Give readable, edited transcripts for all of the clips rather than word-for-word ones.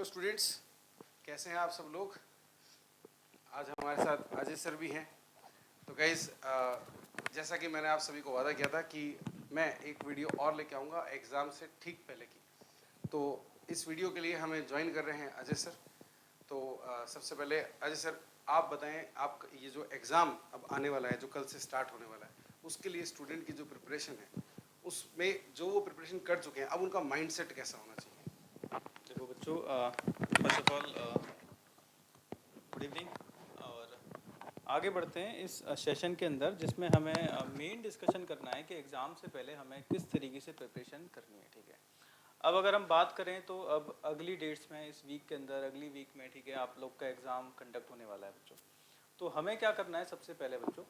Hello students, कैसे हैं आप सब लोग। आज हमारे साथ अजय सर भी हैं। तो गाइज, जैसा कि मैंने आप सभी को वादा किया था कि मैं एक वीडियो और लेके आऊँगा एग्ज़ाम से ठीक पहले की, तो इस वीडियो के लिए हमें ज्वाइन कर रहे हैं अजय सर। तो सबसे पहले अजय सर, आप बताएं, आप ये जो एग्ज़ाम अब आने वाला है, जो कल से स्टार्ट होने वाला है, उसके लिए स्टूडेंट की जो प्रिपरेशन है, उसमें जो वो प्रिपरेशन कर चुके हैं, अब उनका माइंडसेट कैसा होना चाहिए। देखो बच्चों, first of all good evening. और आगे बढ़ते हैं इस सेशन के अंदर, जिसमें हमें मेन डिस्कशन करना है कि एग्ज़ाम से पहले हमें किस तरीके से प्रिपरेशन करनी है। ठीक है, अब अगर हम बात करें तो अब अगली डेट्स में, इस वीक के अंदर, अगली वीक में, ठीक है, आप लोग का एग्ज़ाम कंडक्ट होने वाला है बच्चों। तो हमें क्या करना है, सबसे पहले बच्चों,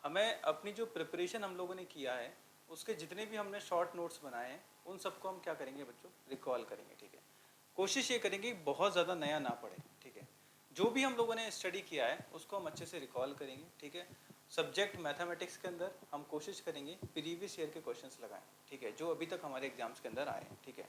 हमें अपनी जो प्रिपरेशन हम लोगों ने किया है, उसके जितने भी हमने शॉर्ट नोट्स बनाए हैं, उन सबको हम क्या करेंगे बच्चों, रिकॉल करेंगे। ठीक है, कोशिश ये करेंगे कि बहुत ज़्यादा नया ना पड़े। ठीक है, जो भी हम लोगों ने स्टडी किया है उसको हम अच्छे से रिकॉल करेंगे। ठीक है, सब्जेक्ट मैथमेटिक्स के अंदर हम कोशिश करेंगे प्रीवियस ईयर के क्वेश्चंस लगाएं। ठीक है, जो अभी तक हमारे एग्जाम्स के अंदर आए हैं। ठीक है,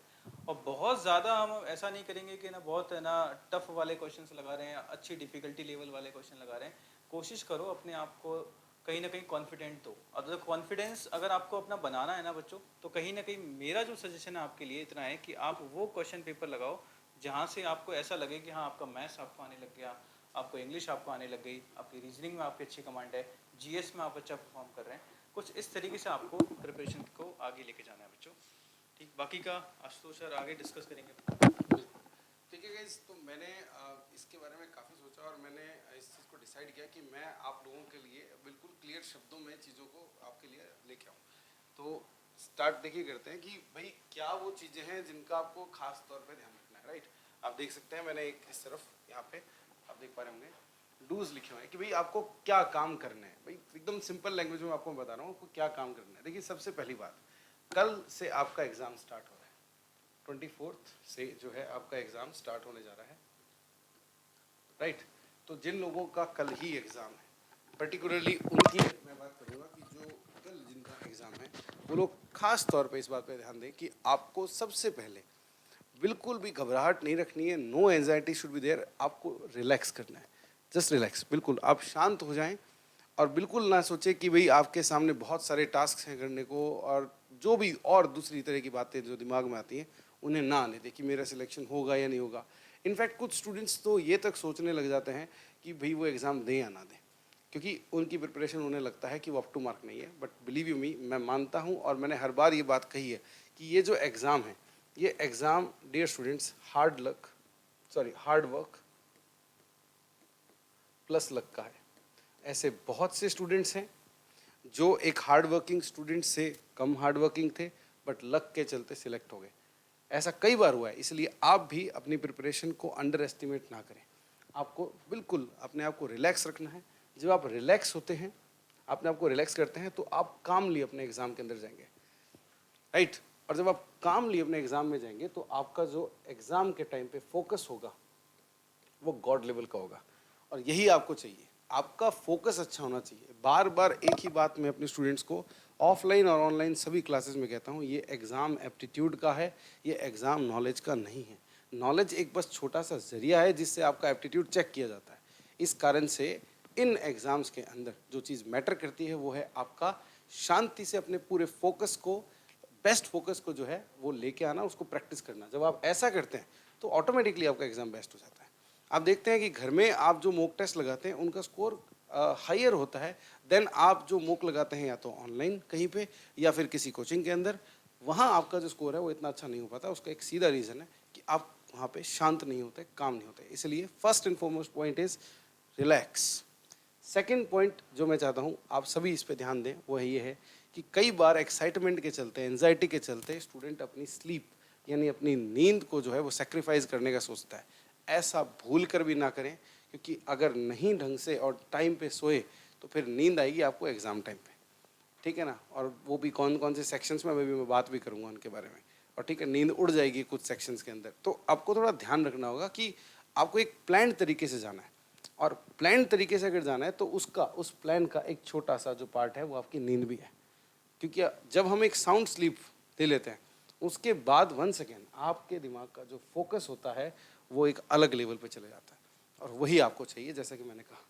और बहुत ज़्यादा हम ऐसा नहीं करेंगे कि ना बहुत है ना टफ वाले क्वेश्चंस लगा रहे हैं, अच्छी डिफिकल्टी लेवल वाले क्वेश्चन लगा रहे हैं। कोशिश करो अपने आप को कहीं ना कहीं कॉन्फिडेंट हो। अब कॉन्फिडेंस अगर आपको अपना बनाना है ना बच्चों, तो कहीं ना कहीं मेरा जो सजेशन है आपके लिए इतना है कि आप वो क्वेश्चन पेपर लगाओ जहाँ से आपको ऐसा लगे कि हाँ, आपका मैथ्स आपको आने लग गया, आपको इंग्लिश आपको आने लग गई, आपकी रीजनिंग में आपकी अच्छी कमांड है, जीएस में आप अच्छा परफॉर्म कर रहे हैं। कुछ इस तरीके से आपको प्रिपरेशन को आगे लेके जाना है बच्चों। ठीक, बाकी का आशुतोष सर आगे डिस्कस करेंगे। ठीक है गाइस, तो मैंने इसके बारे में काफ़ी सोचा और मैंने इस चीज़ को डिसाइड किया कि मैं आप लोगों के लिए बिल्कुल क्लियर शब्दों में चीज़ों को आपके लिए लेके आऊँ। तो स्टार्ट देखिए करते हैं कि भाई क्या वो चीज़ें हैं जिनका आपको खास तौर पे ध्यान रखना है। राइट, आप देख सकते हैं मैंने एक इस तरफ यहाँ पे आप देख पा रहे होंगे डूज लिखे हुए हैं कि भाई आपको क्या काम करना है। भाई एकदम सिंपल लैंग्वेज में आपको बता रहा हूँ आपको क्या काम करना है। देखिए, सबसे पहली बात, कल से आपका एग्ज़ाम स्टार्ट हो रहा है। 24 से जो है आपका एग्ज़ाम स्टार्ट होने जा रहा है। राइट, तो जिन लोगों का कल ही एग्ज़ाम है, पर्टिकुलरली उनकी मैं बात करूँगा कि जो कल जिनका एग्ज़ाम है, वो लोग खास तौर पे इस बात पे ध्यान दें कि आपको सबसे पहले बिल्कुल भी घबराहट नहीं रखनी है। No anxiety should be there. आपको रिलैक्स करना है, जस्ट रिलैक्स। बिल्कुल आप शांत हो जाएं और बिल्कुल ना सोचें कि भाई आपके सामने बहुत सारे टास्क हैं करने को, और जो भी और दूसरी तरह की बातें जो दिमाग में आती हैं उन्हें ना आने दें कि मेरा सिलेक्शन होगा या नहीं होगा। इनफैक्ट कुछ स्टूडेंट्स तो ये तक सोचने लग जाते हैं कि भाई वो एग्ज़ाम दें या ना दें, क्योंकि उनकी प्रिपरेशन उन्हें लगता है कि वो अप टू मार्क नहीं है। बट बिलीव यू मी, मैं मानता हूँ और मैंने हर बार ये बात कही है कि ये जो एग्ज़ाम है, ये exam dear students hard work plus luck का है। ऐसे बहुत से स्टूडेंट्स हैं जो एक हार्ड वर्किंग स्टूडेंट से कम हार्ड वर्किंग थे, बट लक के चलते सिलेक्ट हो गए। ऐसा कई बार हुआ है। इसलिए आप भी अपनी प्रिपरेशन को अंडर एस्टिमेट ना करें। आपको बिल्कुल अपने आप को रिलैक्स रखना है। जब आप रिलैक्स होते हैं, अपने आप को रिलैक्स करते हैं, तो आप कामली अपने एग्ज़ाम के अंदर जाएंगे। राइट, और जब आप कामली अपने एग्ज़ाम में जाएंगे तो आपका जो एग्ज़ाम के टाइम पे फोकस होगा वो गॉड लेवल का होगा। और यही आपको चाहिए, आपका फोकस अच्छा होना चाहिए। बार बार एक ही बात मैं अपने स्टूडेंट्स को ऑफलाइन और ऑनलाइन सभी क्लासेस में कहता हूँ, ये एग्ज़ाम एप्टीट्यूड का है, ये एग्ज़ाम नॉलेज का नहीं है। नॉलेज एक बस छोटा सा जरिया है जिससे आपका एप्टीट्यूड चेक किया जाता है। इस कारण से इन एग्ज़ाम्स के अंदर जो चीज़ मैटर करती है वो है आपका शांति से अपने पूरे फोकस को, बेस्ट फोकस को जो है वो लेके आना, उसको प्रैक्टिस करना। जब आप ऐसा करते हैं तो ऑटोमेटिकली आपका एग्ज़ाम बेस्ट हो जाता है। आप देखते हैं कि घर में आप जो मॉक टेस्ट लगाते हैं उनका स्कोर हायर होता है देन आप जो मॉक लगाते हैं या तो ऑनलाइन कहीं पे या फिर किसी कोचिंग के अंदर। वहाँ आपका जो स्कोर है वो इतना अच्छा नहीं हो पाता। उसका एक सीधा रीज़न है कि आप वहाँ पे शांत नहीं होते, काम नहीं होते। इसलिए first and foremost point is relax. Second point जो मैं चाहता हूँ आप सभी इस पर ध्यान दें, वो ये है कि कई बार एक्साइटमेंट के चलते, एंजाइटी के चलते स्टूडेंट अपनी स्लीप यानी अपनी नींद को जो है वो सेक्रीफाइस करने का सोचता है। ऐसा भूल कर भी ना करें, क्योंकि अगर नहीं ढंग से और टाइम पे सोए तो फिर नींद आएगी आपको एग्ज़ाम टाइम पे। ठीक है ना, और वो भी कौन कौन से सेक्शंस में मैं बात भी करूँगा उनके बारे में। और ठीक है, नींद उड़ जाएगी कुछ सेक्शंस के अंदर। तो आपको थोड़ा ध्यान रखना होगा कि आपको एक प्लान तरीके से जाना है, और प्लान तरीके से अगर जाना है तो उस प्लान का एक छोटा सा जो पार्ट है वो आपकी नींद भी है। क्योंकि जब हम एक साउंड स्लीप ले लेते हैं उसके बाद 1 सेकेंड आपके दिमाग का जो फोकस होता है वो एक अलग लेवल पे चले जाता है और वही आपको चाहिए, जैसा कि मैंने कहा।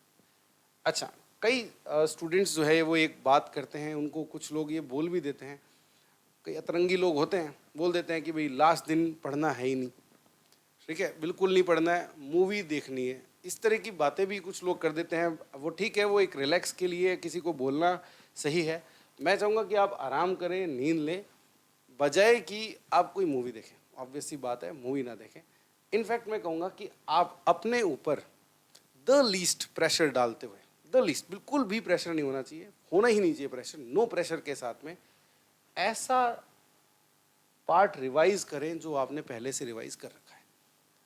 अच्छा, कई स्टूडेंट्स जो है वो एक बात करते हैं, उनको कुछ लोग ये बोल भी देते हैं, कई अतरंगी लोग होते हैं, बोल देते हैं कि भाई लास्ट दिन पढ़ना है ही नहीं, ठीक है, बिल्कुल नहीं पढ़ना है, मूवी देखनी है। इस तरह की बातें भी कुछ लोग कर देते हैं। वो ठीक है, वो एक रिलैक्स के लिए किसी को बोलना सही है। मैं चाहूँगा कि आप आराम करें, नींद लें, बजाय कि आप कोई मूवी देखें। ऑब्वियस सी बात है, मूवी ना देखें। इनफैक्ट मैं कहूँगा कि आप अपने ऊपर द लीस्ट प्रेशर डालते हुए, द लीस्ट, बिल्कुल भी प्रेशर नहीं होना चाहिए, होना ही नहीं चाहिए प्रेशर, नो प्रेशर के साथ में ऐसा पार्ट रिवाइज करें जो आपने पहले से रिवाइज कर रखा है।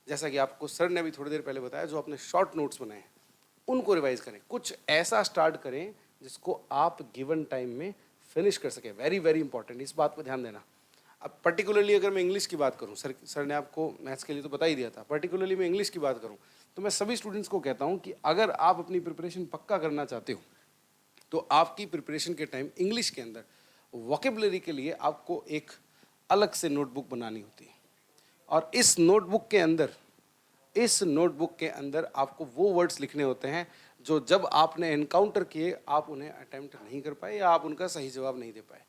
जैसा कि आपको सर ने अभी थोड़ी देर पहले बताया, जो आपने शॉर्ट नोट्स बनाए हैं उनको रिवाइज करें। कुछ ऐसा स्टार्ट करें जिसको आप गिवन टाइम में फिनिश कर सकें। वेरी वेरी इंपॉर्टेंट, इस बात पर ध्यान देना। अब पर्टिकुलरली अगर मैं इंग्लिश की बात करूं, सर ने आपको मैथ्स के लिए तो बता ही दिया था, पर्टिकुलरली मैं इंग्लिश की बात करूं तो मैं सभी स्टूडेंट्स को कहता हूं कि अगर आप अपनी प्रिपरेशन पक्का करना चाहते हो तो आपकी प्रिपरेशन के टाइम इंग्लिश के अंदर वोकेबलरी के लिए आपको एक अलग से नोटबुक बनानी होती है। और इस नोटबुक के अंदर आपको वो वर्ड्स लिखने होते हैं जो जब आपने एनकाउंटर किए आप उन्हें अटेम्प्ट नहीं कर पाए या आप उनका सही जवाब नहीं दे पाए।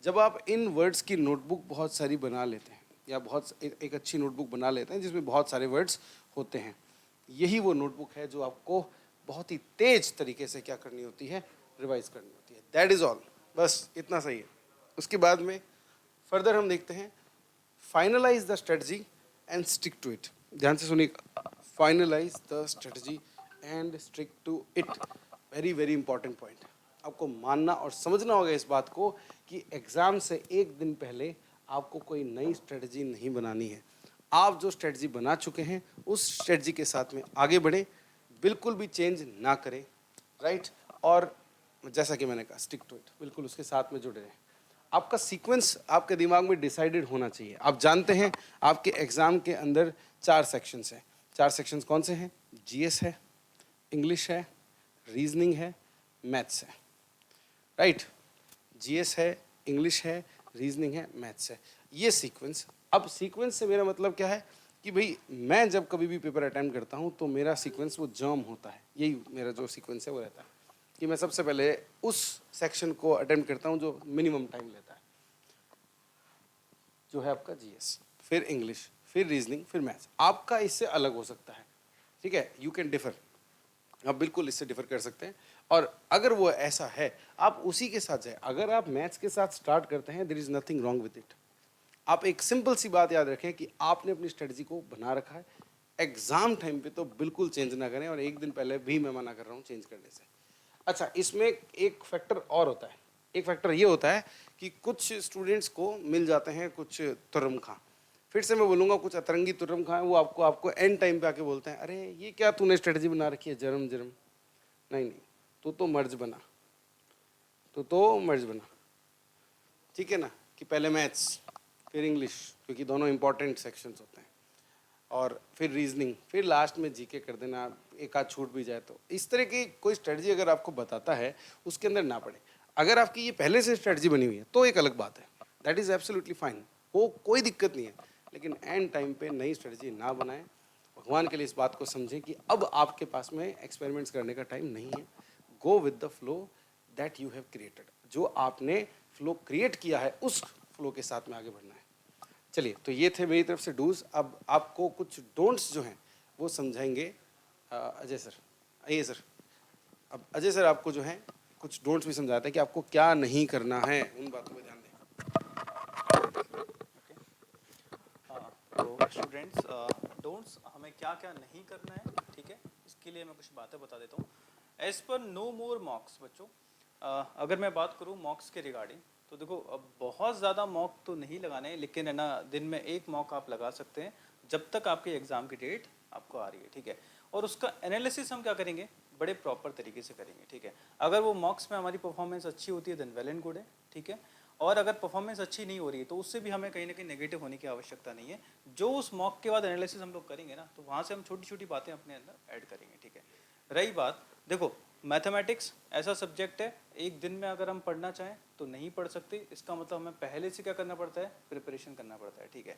जब आप इन वर्ड्स की नोटबुक बहुत सारी बना लेते हैं या एक अच्छी नोटबुक बना लेते हैं जिसमें बहुत सारे वर्ड्स होते हैं, यही वो नोटबुक है जो आपको बहुत ही तेज तरीके से क्या करनी होती है, रिवाइज करनी होती है। दैट इज़ ऑल, बस इतना सही है। उसके बाद में फर्दर हम देखते हैं, finalize the strategy and stick to it. ध्यान से सुनिए, finalize the strategy and stick to it, very very important point. आपको मानना और समझना होगा इस बात को कि एग्ज़ाम से एक दिन पहले आपको कोई नई स्ट्रेटजी नहीं बनानी है। आप जो स्ट्रेटजी बना चुके हैं उस स्ट्रेटजी के साथ में आगे बढ़ें, बिल्कुल भी चेंज ना करें, राइट। और जैसा कि मैंने कहा, स्टिक टू इट, बिल्कुल उसके साथ में जुड़े रहें। आपका सीक्वेंस आपके दिमाग में डिसाइडेड होना चाहिए। आप जानते हैं आपके एग्ज़ाम के अंदर 4 सेक्शंस हैं। 4 सेक्शंस कौन से हैं? जीएस है, इंग्लिश है, रीजनिंग है, मैथ्स है, राइट। जीएस है, इंग्लिश है, रीजनिंग है, मैथ्स है, ये सीक्वेंस। अब सीक्वेंस से मेरा मतलब क्या है कि भाई मैं जब कभी भी पेपर अटेम्प्ट करता हूँ तो मेरा सीक्वेंस वो जर्म होता है। यही मेरा जो सीक्वेंस है वो रहता है कि मैं सबसे पहले उस सेक्शन को अटेम्प्ट करता हूँ जो मिनिमम टाइम लेता है, जो है आपका जीएस, फिर इंग्लिश, फिर रीजनिंग, फिर मैथ्स। आपका इससे अलग हो सकता है, ठीक है, यू कैन डिफर, आप बिल्कुल इससे डिफर कर सकते हैं। और अगर वो ऐसा है आप उसी के साथ जाए। अगर आप मैथ्स के साथ स्टार्ट करते हैं, there is nothing wrong with it. आप एक सिंपल सी बात याद रखें कि आपने अपनी स्ट्रेटजी को बना रखा है, एग्जाम टाइम पे तो बिल्कुल चेंज ना करें, और एक दिन पहले भी मैं मना कर रहा हूँ चेंज करने से। अच्छा, इसमें एक फैक्टर और होता है। एक फैक्टर ये होता है कि कुछ स्टूडेंट्स को मिल जाते हैं कुछ तुर्रम खां, फिर से मैं बोलूँगा कुछ अतरंगी तुर्रम खां, वो आपको एंड टाइम पे आके बोलते हैं, अरे ये क्या तूने स्ट्रेटजी बना रखी है, जरम जरम। नहीं, तू तो मर्ज बना, ठीक है ना, कि पहले मैथ्स फिर इंग्लिश, क्योंकि दोनों इंपॉर्टेंट सेक्शंस होते हैं, और फिर रीजनिंग, फिर लास्ट में जीके कर देना, एक आध छूट भी जाए तो। इस तरह की कोई स्ट्रेटजी अगर आपको बताता है उसके अंदर ना पड़े। अगर आपकी ये पहले से स्ट्रेटजी बनी हुई है तो एक अलग बात है, दैट इज़ एब्सोल्युटली फाइन, वो कोई दिक्कत नहीं है। लेकिन एंड टाइम पे नई स्ट्रेटजी ना बनाएं। भगवान के लिए इस बात को समझें कि अब आपके पास में एक्सपेरिमेंट्स करने का टाइम नहीं है। Go with the flow that you have created, जो आपने फ्लो क्रिएट किया है उस फ्लो के साथ में आगे बढ़ना है। चलिए, तो ये थे मेरी तरफ से डूज। अब आपको कुछ डोंट्स जो हैं वो समझाएंगे अजय सर। आइए सर। अब अजय सर आपको जो है कुछ डोंट्स भी समझाते हैं कि आपको क्या नहीं करना है, उन बातों पर ध्यान दें। तो स्टूडेंट्स, डोंट्स हमें क्या क्या नहीं करना है, ठीक है, इसके लिए मैं कुछ बातें बता देता हूँ। एज पर नो मोर मॉक्स बच्चों, अगर मैं बात करूँ मॉक्स के रिगार्डिंग, तो देखो अब बहुत ज़्यादा मॉक तो नहीं लगाने हैं, लेकिन है ना दिन में एक मॉक आप लगा सकते हैं जब तक आपके एग्ज़ाम की डेट आपको आ रही है, ठीक है। और उसका एनालिसिस हम क्या करेंगे, बड़े प्रॉपर तरीके से करेंगे, ठीक है। अगर वो मॉक्स में हमारी परफॉर्मेंस अच्छी होती है देन वेल एंड गुड है, ठीक है। और अगर परफॉर्मेंस अच्छी नहीं हो रही है तो उससे भी हमें कहीं ना कहीं नेगेटिव होने की आवश्यकता नहीं है। जो उस मॉक के बाद एनालिसिस हम लोग करेंगे ना, तो वहाँ से हम छोटी छोटी बातें अपने अंदर ऐड करेंगे, ठीक है। रही बात, देखो मैथमेटिक्स ऐसा सब्जेक्ट है, एक दिन में अगर हम पढ़ना चाहें तो नहीं पढ़ सकते, इसका मतलब हमें पहले से क्या करना पड़ता है, प्रिपरेशन करना पड़ता है, ठीक है।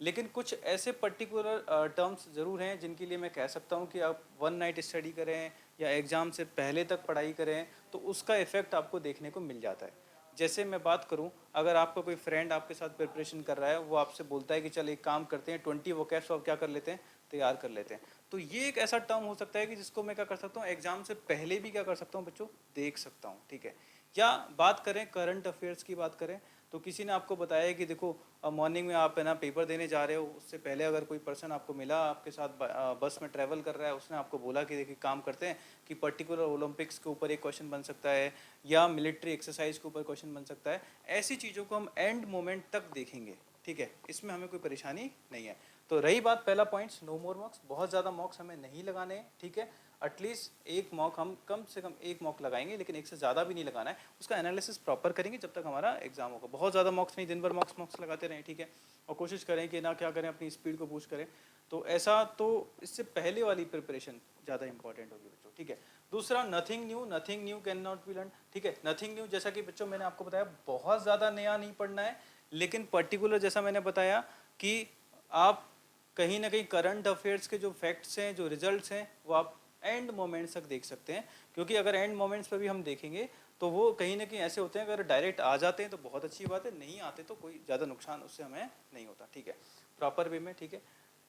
लेकिन कुछ ऐसे पर्टिकुलर टर्म्स ज़रूर हैं जिनके लिए मैं कह सकता हूँ कि आप वन नाइट स्टडी करें या एग्ज़ाम से पहले तक पढ़ाई करें तो उसका इफ़ेक्ट आपको देखने को मिल जाता है। जैसे मैं बात करूं, अगर आपका कोई फ्रेंड आपके साथ प्रिपरेशन कर रहा है, वो आपसे बोलता है कि चल एक काम करते हैं 20 वोकैब्स आप क्या कर लेते हैं, तैयार कर लेते हैं, तो ये एक ऐसा टर्म हो सकता है कि जिसको मैं क्या कर सकता हूँ, एग्जाम से पहले भी क्या कर सकता हूँ बच्चों, देख सकता हूँ, ठीक है। या बात करें करंट अफेयर्स की, बात करें तो किसी ने आपको बताया कि देखो मॉर्निंग में आप है ना पेपर देने जा रहे हो, उससे पहले अगर कोई पर्सन आपको मिला आपके साथ बस में ट्रैवल कर रहा है, उसने आपको बोला कि देखिए काम करते हैं कि पर्टिकुलर ओलंपिक्स के ऊपर एक क्वेश्चन बन सकता है या मिलिट्री एक्सरसाइज के ऊपर क्वेश्चन बन सकता है, ऐसी चीज़ों को हम एंड मोमेंट तक देखेंगे, ठीक है, इसमें हमें कोई परेशानी नहीं है। तो रही बात पहला पॉइंट्स, नो मोर मॉक्स, बहुत ज़्यादा मॉक्स हमें नहीं लगाने हैं, ठीक है। एटलीस्ट एक मॉक हम कम से कम एक मॉक लगाएंगे, लेकिन एक से ज़्यादा भी नहीं लगाना है, उसका एनालिसिस प्रॉपर करेंगे जब तक हमारा एग्जाम होगा। बहुत ज़्यादा मॉक्स नहीं, दिन भर मॉक्स लगाते रहें, ठीक है। और कोशिश करें कि ना क्या करें, अपनी स्पीड को बूस्ट करें। तो ऐसा, तो इससे पहले वाली प्रिपरेशन ज़्यादा इंपॉर्टेंट होगी बच्चों, ठीक है। दूसरा, nothing new can not be learn, ठीक है। नथिंग न्यू, जैसा कि बच्चों मैंने आपको बताया, बहुत ज़्यादा नया नहीं पढ़ना है, लेकिन पर्टिकुलर जैसा मैंने बताया कि आप कहीं ना कहीं करंट अफेयर्स के जो फैक्ट्स हैं, जो रिजल्ट्स हैं, वो आप एंड मोमेंट्स तक देख सकते हैं। क्योंकि अगर एंड मोमेंट्स पर भी हम देखेंगे तो वो कहीं ना कहीं ऐसे होते हैं, अगर डायरेक्ट आ जाते हैं तो बहुत अच्छी बात है, नहीं आते तो कोई ज़्यादा नुकसान उससे हमें नहीं होता, ठीक है, प्रॉपर वे में, ठीक है।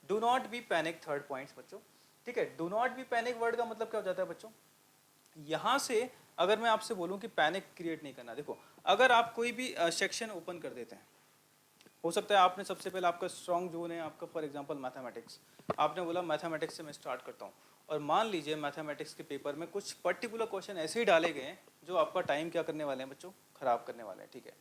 Do not be panic, third points बच्चों, ठीक है। Do not be panic word का मतलब क्या हो जाता है बच्चों, यहाँ से अगर मैं आपसे बोलूँ कि पैनिक क्रिएट नहीं करना, देखो अगर आप कोई भी सेक्शन ओपन कर देते हैं, हो सकता है आपने सबसे पहले, आपका स्ट्रॉन्ग जोन है आपका फॉर एग्जांपल मैथमेटिक्स, आपने बोला मैथमेटिक्स से मैं स्टार्ट करता हूँ, और मान लीजिए मैथमेटिक्स के पेपर में कुछ पर्टिकुलर क्वेश्चन ऐसे ही डाले गए हैं जो आपका टाइम क्या करने वाले हैं बच्चों, ख़राब करने वाले हैं, ठीक है।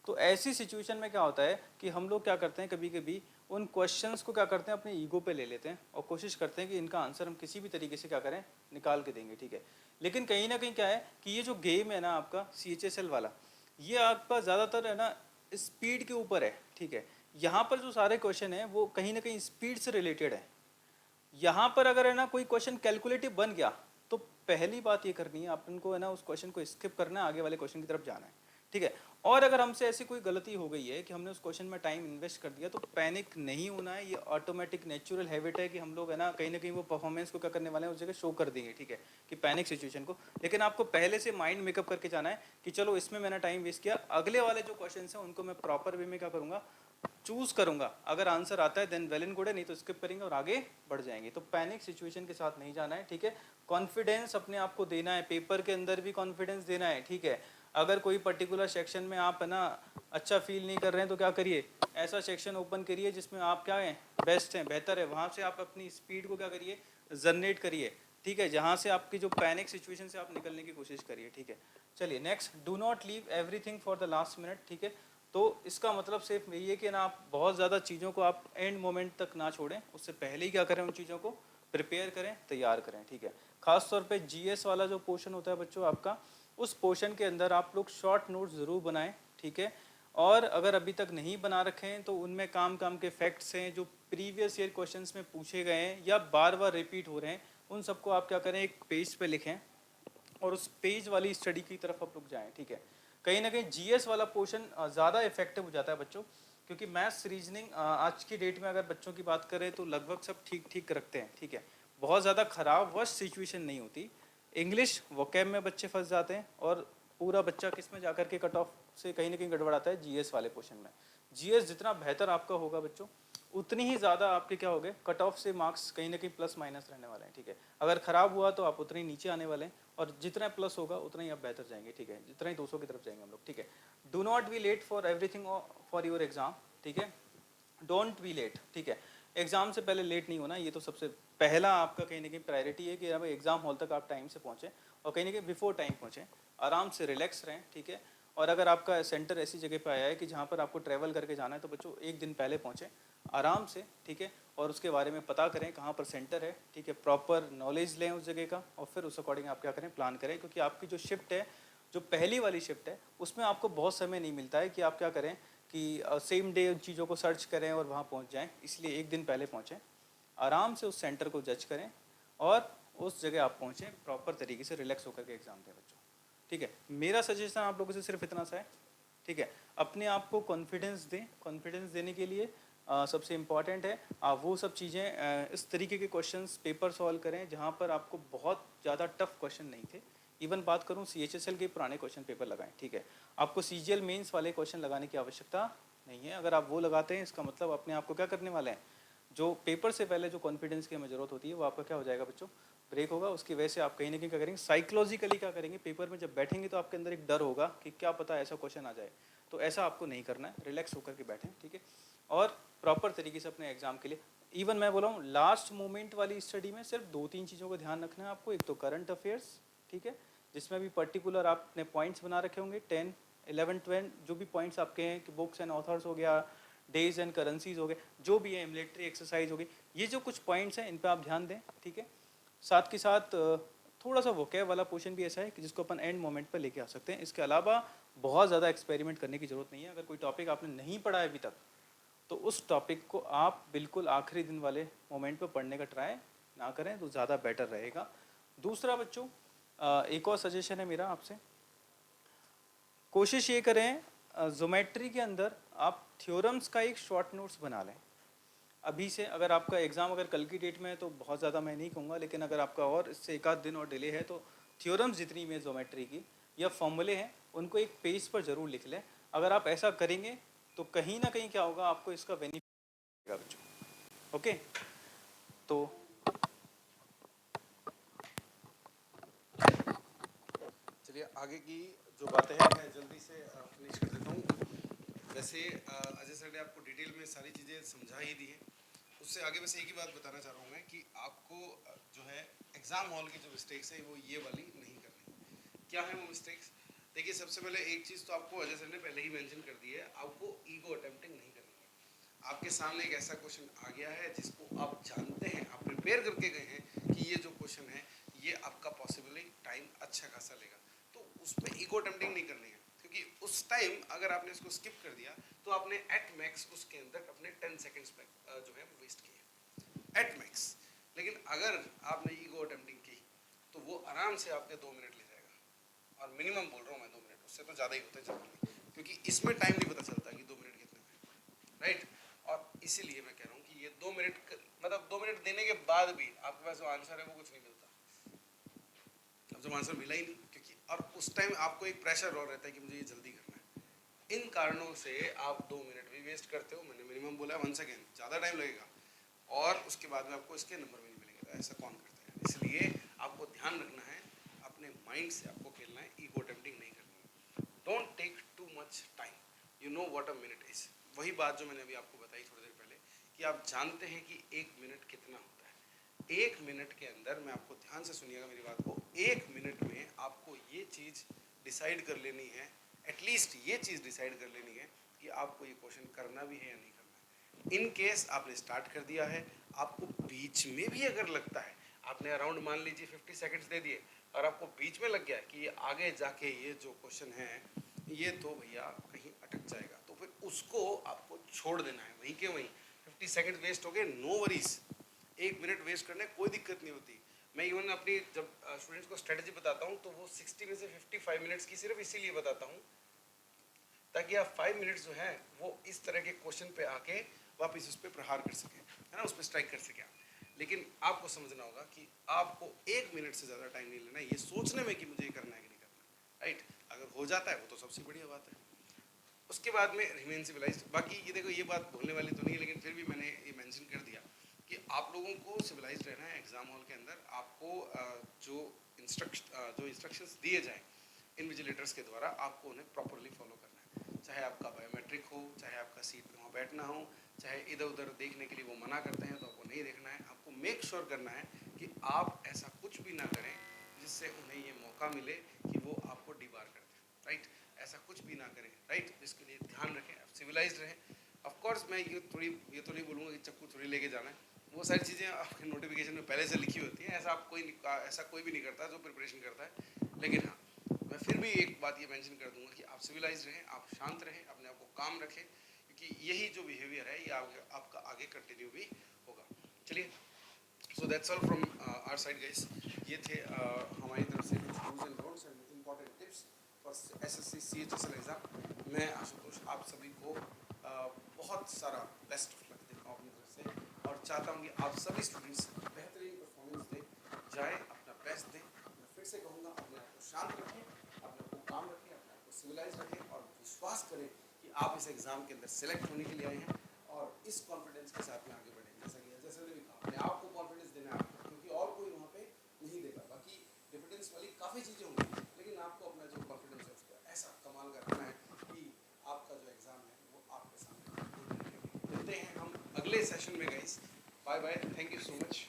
तो ऐसी सिचुएशन में क्या होता है कि हम लोग क्या करते हैं, कभी कभी उन क्वेश्चंस को क्या करते हैं, अपने ईगो पे ले लेते हैं और कोशिश करते हैं कि इनका आंसर हम किसी भी तरीके से क्या करें, निकाल के देंगे, ठीक है। लेकिन कहीं ना कहीं क्या है कि ये जो गेम है ना आपका CHSL वाला, ये आपका ज़्यादातर है ना स्पीड के ऊपर है, ठीक है। यहाँ पर जो सारे क्वेश्चन हैं वो कहीं ना कहीं स्पीड से रिलेटेड है। यहाँ पर अगर है ना कोई क्वेश्चन कैलकुलेटिव बन गया तो पहली बात ये करनी है अपन को, है ना, उस क्वेश्चन को स्किप करना है, आगे वाले क्वेश्चन की तरफ जाना है, ठीक है। और अगर हमसे ऐसी कोई गलती हो गई है कि हमने उस क्वेश्चन में टाइम इन्वेस्ट कर दिया, तो पैनिक नहीं होना है, ये ऑटोमेटिक नेचुरल हैबिट है कि हम लोग है ना कहीं वो परफॉर्मेंस को क्या करने वाले हैं, उस जगह शो कर देंगे, ठीक है, कि पैनिक सिचुएशन को। लेकिन आपको पहले से माइंड मेकअप करके जाना है कि चलो इसमें मैंने टाइम वेस्ट किया, अगले वाले जो क्वेश्चन हैं उनको मैं प्रॉपर वे में क्या करूँगा, चूज करूंगा, अगर आंसर आता है देन वेल एंड गुड है, नहीं तो स्किप करेंगे और आगे बढ़ जाएंगे। तो पैनिक सिचुएशन के साथ नहीं जाना है, ठीक है। कॉन्फिडेंस अपने आप को देना है, पेपर के अंदर भी कॉन्फिडेंस देना है, ठीक है। अगर कोई पर्टिकुलर सेक्शन में आप है ना अच्छा फील नहीं कर रहे हैं तो क्या करिए, ऐसा सेक्शन ओपन करिए जिसमें आप क्या हैं, बेस्ट हैं, बेहतर है, वहाँ से आप अपनी स्पीड को क्या करिए, जनरेट करिए, ठीक है, जहाँ से आपकी जो पैनिक सिचुएशन से आप निकलने की कोशिश करिए, ठीक है। चलिए next, do not leave everything for the last minute, ठीक है। तो इसका मतलब सिर्फ यही है कि ना आप बहुत ज़्यादा चीज़ों को आप एंड मोमेंट तक ना छोड़ें, उससे पहले ही क्या करें, उन चीज़ों को प्रिपेयर करें, तैयार करें, ठीक है। खास तौर पे GS वाला जो पोर्शन होता है बच्चों आपका, उस पोर्शन के अंदर आप लोग शॉर्ट नोट्स ज़रूर बनाएं, ठीक है। और अगर अभी तक नहीं बना रखे हैं तो उनमें काम के फैक्ट्स हैं जो प्रीवियस ईयर क्वेश्चंस में पूछे गए हैं या बार बार रिपीट हो रहे हैं, उन सबको आप क्या करें, एक पेज पे लिखें और उस पेज वाली स्टडी की तरफ आप लोग जाएं, ठीक है। कहीं ना कहीं GS वाला पोर्शन ज़्यादा इफेक्टिव हो जाता है बच्चों, क्योंकि मैथ्स रीजनिंग आज की डेट में अगर बच्चों की बात करें तो लगभग सब ठीक ठीक रखते हैं, ठीक है, बहुत ज़्यादा खराब वर्स्ट सिचुएशन नहीं होती। इंग्लिश वोकैब में बच्चे फंस जाते हैं और पूरा बच्चा किस में जाकर के कट ऑफ से कहीं ना कहीं गड़बड़ाता है, GS वाले पोर्शन में। GS जितना बेहतर आपका होगा बच्चों, उतनी ही ज़्यादा आपके क्या हो गए, कट ऑफ से मार्क्स कहीं ना कहीं प्लस माइनस रहने वाले हैं, ठीक है। अगर ख़राब हुआ तो आप उतने ही नीचे आने वाले हैं, और जितना प्लस होगा उतना ही आप बेहतर जाएंगे, ठीक है, जितना ही 200 की तरफ जाएंगे हम लोग, ठीक है। Do not be late for everything for your exam, ठीक है, डोंट बी लेट, ठीक है। एग्जाम से पहले लेट नहीं होना, ये तो सबसे पहला आपका कहीं ना कहीं प्रायोरिटी है कि अब एग्जाम हॉल तक आप टाइम से पहुँचें और कहीं ना कहीं बिफोर टाइम पहुँचें, आराम से रिलैक्स रहें, ठीक है। और अगर आपका सेंटर ऐसी जगह पे आया है कि जहाँ पर आपको ट्रैवल करके जाना है तो बच्चों एक दिन पहले पहुँचें आराम से, ठीक है, और उसके बारे में पता करें कहाँ पर सेंटर है, ठीक है, प्रॉपर नॉलेज लें उस जगह का और फिर उस अकॉर्डिंग आप क्या करें, प्लान करें। क्योंकि आपकी जो शिफ्ट है, जो पहली वाली शिफ्ट है, उसमें आपको बहुत समय नहीं मिलता है कि आप क्या करें कि सेम डे उन चीज़ों को सर्च करें और वहाँ पहुँच जाएँ, इसलिए एक दिन पहले पहुँचें, आराम से उस सेंटर को जज करें और उस जगह आप पहुँचें, प्रॉपर तरीके से रिलैक्स होकर के एग्ज़ाम दें बच्चों, ठीक है। मेरा सजेशन आप लोगों से सिर्फ इतना सा है, ठीक है। अपने आप को कॉन्फिडेंस दें। कॉन्फिडेंस देने के लिए सबसे इम्पॉर्टेंट है आप वो सब चीज़ें इस तरीके के क्वेश्चंस पेपर सॉल्व करें जहाँ पर आपको बहुत ज़्यादा टफ क्वेश्चन नहीं थे। इवन बात करूँ CHSL के पुराने क्वेश्चन पेपर लगाएं, ठीक है। आपको CGL मेंस वाले क्वेश्चन लगाने की आवश्यकता नहीं है। अगर आप वो लगाते हैं इसका मतलब अपने आप को क्या करने वाले हैं, जो पेपर से पहले जो कॉन्फिडेंस की हमें ज़रूरत होती है वो आपका क्या हो जाएगा बच्चों, ब्रेक होगा। उसकी वजह से आप कहीं ना कहीं क्या करेंगे, साइकोलॉजिकली क्या करेंगे, पेपर में जब बैठेंगे तो आपके अंदर एक डर होगा कि क्या पता ऐसा क्वेश्चन आ जाए। तो ऐसा आपको नहीं करना है, रिलैक्स होकर के बैठें, ठीक है। और प्रॉपर तरीके से अपने एग्जाम के लिए, इवन मैं बोला हूँ लास्ट मोमेंट वाली स्टडी में सिर्फ 2-3 चीज़ों का ध्यान रखना है आपको। एक तो करंट अफेयर्स, ठीक है, जिसमें भी पर्टिकुलर आपने पॉइंट्स बना रखे होंगे 10, 11, 12 जो भी पॉइंट्स आपके हैं कि बुक्स एंड ऑथर्स हो गया, डेज एंड करेंसीज हो गए, जो भी है, मिलिट्री एक्सरसाइज हो गई, ये जो कुछ पॉइंट्स हैं इन पर आप ध्यान दें, ठीक है। साथ के साथ थोड़ा सा वोकैब वाला पोर्शन भी ऐसा है कि जिसको अपन एंड मोमेंट पर लेके आ सकते हैं। इसके अलावा बहुत ज़्यादा एक्सपेरिमेंट करने की ज़रूरत नहीं है। अगर कोई टॉपिक आपने नहीं पढ़ा है अभी तक तो उस टॉपिक को आप बिल्कुल आखिरी दिन वाले मोमेंट पर पढ़ने का ट्राई ना करें तो ज़्यादा बेटर रहेगा। दूसरा बच्चों, एक और सजेशन है मेरा आपसे, कोशिश ये करें ज्योमेट्री के अंदर आप थ्योरम्स का एक शॉर्ट नोट्स बना लें अभी से। अगर आपका एग्ज़ाम अगर कल की डेट में है तो बहुत ज़्यादा मैं नहीं कहूँगा, लेकिन अगर आपका और इससे एक आध दिन और डिले है तो थ्योरम्स जितनी भी ज्योमेट्री की या फॉर्मूले हैं उनको एक पेज पर ज़रूर लिख लें। अगर आप ऐसा करेंगे तो कहीं ना कहीं क्या होगा, आपको इसका बेनिफिट होगा बच्चों, ओके। तो चलिए आगे की जो बातें हैं मैं जल्दी से फिनिश कर देता हूँ। वैसे अजय सर ने आपको डिटेल में सारी चीज़ें समझा ही दी है। उससे आगे बस एक ही बात बताना चाह रहा हूँ मैं कि आपको जो है एग्ज़ाम हॉल की जो मिस्टेक्स है वो ये वाली नहीं करनी। क्या है वो मिस्टेक्स? देखिए सबसे पहले एक चीज़ तो आपको अजय सर ने पहले ही मेंशन कर दी है, आपको ईगो अटेम्प्टिंग नहीं करनी है। आपके सामने एक ऐसा क्वेश्चन आ गया है जिसको आप जानते हैं, आप प्रिपेयर करके गए हैं कि ये जो क्वेश्चन है ये आपका पॉसिबली टाइम अच्छा खासा लेगा, तो उस पर ईगो अटेम्प्टिंग नहीं करनी है। क्योंकि उस टाइम अगर आपने इसको स्किप कर दिया तो आपने एट मैक्स उसके अंदर अपने 10 सेकेंड्स पे जो है वेस्ट किए एट मैक्स। लेकिन अगर आपने ईगो अटेम्प्टिंग की तो वो आराम से आपके 2 मिनट ले जाएगा, और मिनिमम बोल रहा हूँ मैं 2 मिनट, उससे तो ज़्यादा ही होता है जनरली, क्योंकि इसमें टाइम नहीं पता चलता कि 2 मिनट कितने में, राइट। और इसीलिए मैं कह रहा हूँ कि ये 2 मिनट मतलब 2 मिनट देने के बाद भी आपके पास जो आंसर है वो कुछ नहीं मिलता। अब जब आंसर मिला ही नहीं, क्योंकि और उस टाइम आपको एक प्रेशर और रहता है कि मुझे ये जल्दी करना है। इन कारणों से आप 2 मिनट भी वेस्ट करते हो। मैंने मिनिमम बोला 1 सेकेंड, ज़्यादा टाइम लगेगा और उसके बाद में आपको इसके नंबर भी नहीं मिलेंगे। तो ऐसा कौन करता है? इसलिए आपको ध्यान रखना है, अपने माइंड से आपको खेलना है, ईगो अटेम्प्टिंग नहीं करनी है। Don't take too much time, you know what a minute is. वही बात जो मैंने अभी आपको बताई थोड़ी देर पहले कि आप जानते हैं कि 1 मिनट कितना होता है। 1 मिनट के अंदर, मैं आपको ध्यान से सुनिएगा मेरी बात को, 1 मिनट में आपको ये चीज़ डिसाइड कर लेनी है, एटलीस्ट ये चीज़ डिसाइड कर लेनी है कि आपको ये क्वेश्चन करना भी है या नहीं करना है। इन केस आपने स्टार्ट कर दिया है, आपको बीच में भी अगर लगता है, आपने अराउंड मान लीजिए 50 सेकंड्स दे दिए और आपको बीच में लग गया है कि ये आगे जाके ये जो क्वेश्चन है ये तो भैया कहीं अटक जाएगा, तो फिर उसको आपको छोड़ देना है वहीं के वहीं। 50 सेकंड वेस्ट हो गए, नो वरीज। 1 मिनट वेस्ट करने कोई दिक्कत नहीं होती। मैं इवन अपनी जब स्टूडेंट्स को स्ट्रेटजी बताता हूँ तो वो 60 में से 55 मिनट्स की सिर्फ इसीलिए बताता हूँ ताकि आप 5 मिनट्स जो है वो इस तरह के क्वेश्चन पे आके वापस उस पर प्रहार कर सकें, है ना, उस पर स्ट्राइक कर सकें आप। लेकिन आपको समझना होगा कि आपको 1 मिनट से ज़्यादा टाइम नहीं लेना है ये सोचने में कि मुझे ये करना है कि नहीं करना, राइट। अगर हो जाता है वो तो सबसे बढ़िया बात है। उसके बाद में रिमेन सिविलाइज्ड। बाकी ये देखो ये बात भूलने वाली तो नहीं है, लेकिन फिर भी मैंने ये मेंशन कर दिया कि आप लोगों को सिविलाइज्ड रहना है। एग्जाम हॉल के अंदर आपको जो इंस्ट्रक्शंस दिए जाएं इन्विजिलेटर्स के द्वारा, आपको उन्हें प्रॉपरली फॉलो करना है। चाहे आपका बायोमेट्रिक हो, चाहे आपका सीट पे वहाँ बैठना हो, चाहे इधर उधर देखने के लिए वो मना करते हैं तो आपको नहीं देखना है। आपको मेक श्योर करना है कि आप ऐसा कुछ भी ना करें जिससे उन्हें ये मौका मिले कि वो आपको डिबार कर दें, राइट। ऐसा कुछ भी ना करें, राइट। इसके लिए ध्यान रखें, आप सिविलाइज्ड रहें। ऑफ कोर्स मैं ये तो नहीं बोलूँगा कि चक्कू थोड़ी लेके जाना है, वो सारी चीज़ें आपके नोटिफिकेशन में पहले से लिखी होती हैं। ऐसा कोई भी नहीं करता जो प्रिपरेशन करता है। लेकिन हाँ, मैं फिर भी एक बात ये मेंशन कर दूंगा कि आप सिविलाइज्ड रहें, आप शांत रहें, अपने आप को काम रखें, क्योंकि यही जो बिहेवियर है ये आपका आगे कंटिन्यू भी होगा। चलिए, so that's all from our side guys. ये थे हमारी तरफ से कुछ dos and don'ts and important tips for SSC CHSL exam. मैं आशुतोष आप सभी को बहुत सारा बेस्ट ऑफ लक देता हूँ अपनी तरफ से और चाहता हूँ कि आप सभी स्टूडेंट्स बेहतरीन परफॉर्मेंस दें, जाए अपना बेस्ट दें। मैं फिर से कहूँगा अपने आप को शांत रखें, अपने आप को काम रखें, अपने आप को सिविलाइज रखें और विश्वास करें कि आप इस एग्ज़ाम के अंदर सेलेक्ट होने के लिए आए हैं और इस कॉन्फिडेंस के साथ में आगे बढ़ें। जैसे मैंने भी कहा, अपने आप को कॉन्फिडेंस देना है आपको, क्योंकि और कोई वहाँ पे नहीं देगा। बाकी डिफिडेंस वाली काफ़ी चीज़ें होंगी, लेकिन आपको अपना जो कॉन्फिडेंस है उसको ऐसा कमाल का रखना है कि आपका जो एग्ज़ाम है वो आपके सामने मिलते हैं हम अगले सेशन में guys. Bye bye, thank you so much.